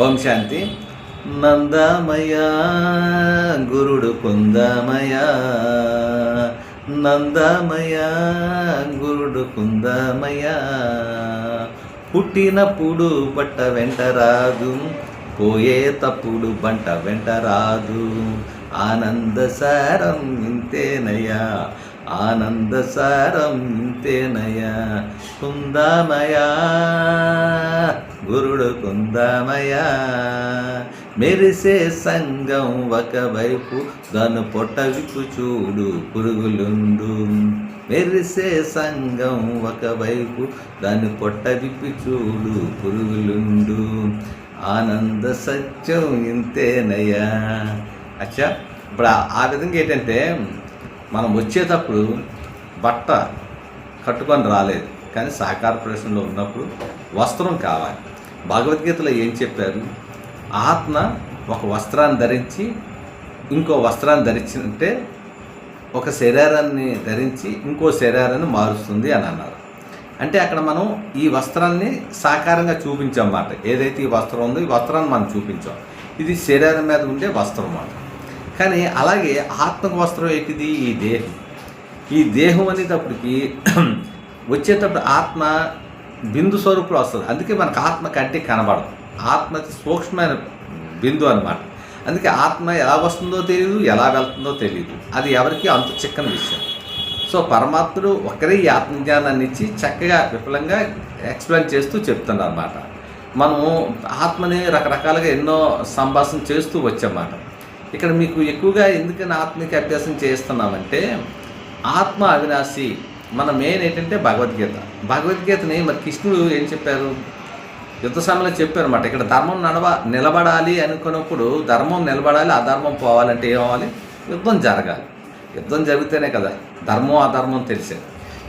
ఓం శాంతి. నందమయ గురుడు కుందమయ, నందమయ గురుడు కుందమయ. పుట్టినప్పుడు బట్ట వెంట రాదు, పోయేటప్పుడు బంట వెంట రాదు. ఆనందసారం ఇంతేనయ్యా, ఆనందసారం ఇంతేనయ్యా. కుందమయ గురుడు కుందమయ. మెరిసే సంగం ఒకవైపు, దాని పొట్ట విప్పు చూడు పురుగులుండు. మెరిసే సంగం ఒకవైపు, దాని పొట్ట విప్పి చూడు పురుగులుండు. ఆనంద సత్యం ఇంతేనయ్యా. అచ్చా, ఇప్పుడు ఆ విధంగా ఏంటంటే మనం వచ్చేటప్పుడు బట్ట కట్టుకొని రాలేదు, కానీ సాకార ప్రవేశంలో ఉన్నప్పుడు వస్త్రం కావాలి. భగవద్గీతలో ఏం చెప్పారు? ఆత్మ ఒక వస్త్రాన్ని ధరించి ఇంకో వస్త్రాన్ని ధరించింటే ఒక శరీరాన్ని ధరించి ఇంకో శరీరాన్ని మారుస్తుంది అని అన్నారు. అంటే అక్కడ మనం ఈ వస్త్రాన్ని సాకారంగా చూపించాం అన్నమాట. ఏదైతే ఈ వస్త్రం ఉందో ఈ వస్త్రాన్ని మనం చూపించాం. ఇది శరీరం మీద ఉండే వస్త్రం అన్నమాట. కానీ అలాగే ఆత్మకు వస్త్రం ఏంటిది? ఈ దేహం. ఈ దేహం అనేటప్పటికి వచ్చేటప్పుడు ఆత్మ బిందు స్వరూపులో వస్తుంది. అందుకే మనకు ఆత్మ కంటికి కనబడదు. ఆత్మ సూక్ష్మమైన బిందు అన్నమాట. అందుకే ఆత్మ ఎలా వస్తుందో తెలియదు, ఎలా వెళ్తుందో తెలియదు. అది ఎవరికి అంత చిక్కని విషయం. సో పరమాత్ముడు ఒక్కరే ఈ ఆత్మజ్ఞానాన్ని ఇచ్చి చక్కగా విపులంగా ఎక్స్ప్లెయిన్ చేస్తూ చెప్తున్నారు అన్నమాట. మనము ఆత్మని రకరకాలుగా ఎన్నో సంభాషణ చేస్తూ వచ్చామాట. ఇక్కడ మీకు ఎక్కువగా ఎందుకని ఆత్మకి అభ్యాసం చేస్తున్నామంటే, ఆత్మ అవినాశి. మన మెయిన్ ఏంటంటే భగవద్గీతని మరి కృష్ణుడు ఏం చెప్పారు? యుద్ధ సమయంలో చెప్పారు అన్నమాట. ఇక్కడ ధర్మం నిలబడాలి అనుకున్నప్పుడు ధర్మం నిలబడాలి, అధర్మం పోవాలంటే ఏమవ్వాలి? యుద్ధం జరగాలి. యుద్ధం జరిగితేనే కదా ధర్మం అధర్మం తెలిసేది.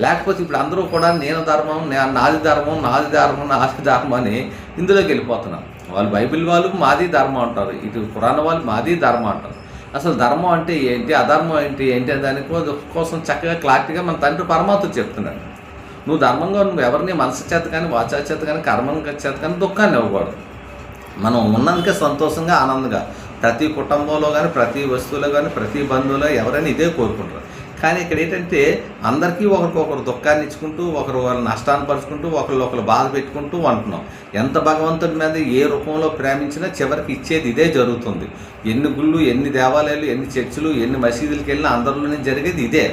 లేకపోతే ఇప్పుడు అందరూ కూడా నేను ధర్మం, నాది ధర్మం, నాది ధర్మం, నాది ధర్మం అని ఇందులోకి వెళ్ళిపోతున్నాం. వాళ్ళు బైబిల్ వాళ్ళు మాది ధర్మం అంటారు, ఇటు పురాణ వాళ్ళు మాది ధర్మం అంటారు. అసలు ధర్మం అంటే ఏంటి, అధర్మం ఏంటి అని దాని కోసం చక్కగా క్లారిటీగా మన తండ్రి పరమాత్మ చెప్తున్నాడు. నువ్వు ధర్మంగా నువ్వు ఎవరిని మనసు చేత కానీ, వాచా చేత కానీ, కర్మం చేత కానీ దుఃఖాన్ని ఇవ్వకూడదు. మనం ఉన్నందుకే సంతోషంగా ఆనందంగా ప్రతి కుటుంబంలో కానీ, ప్రతి వస్తువులో కానీ, ప్రతి బంధువులో ఎవరైనా ఇదే కోరుకుంటారు. కానీ ఇక్కడ ఏంటంటే అందరికీ ఒకరికొకరు దుఃఖాన్ని ఇచ్చుకుంటూ, ఒకరు వాళ్ళ నష్టాన్ని పరుచుకుంటూ, ఒకరు బాధ పెట్టుకుంటూ ఉంటున్నాం. ఎంత భగవంతుడి మీద ఏ రూపంలో ప్రేమించినా చివరికి ఇచ్చేది ఇదే జరుగుతుంది. ఎన్ని గుళ్ళు, ఎన్ని దేవాలయాలు, ఎన్ని చర్చిలు, ఎన్ని మసీదులకు వెళ్ళినా అందరిలోనే జరిగేది ఇదే.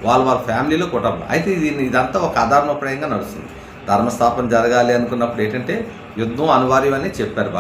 వాళ్ళ ఫ్యామిలీలో కుటుంబం. అయితే ఇదంతా ఒక అధర్మప్రాయంగా నడుస్తుంది. ధర్మస్థాపన జరగాలి అనుకున్నప్పుడు ఏంటంటే యుద్ధం అనివార్యమని చెప్పారు.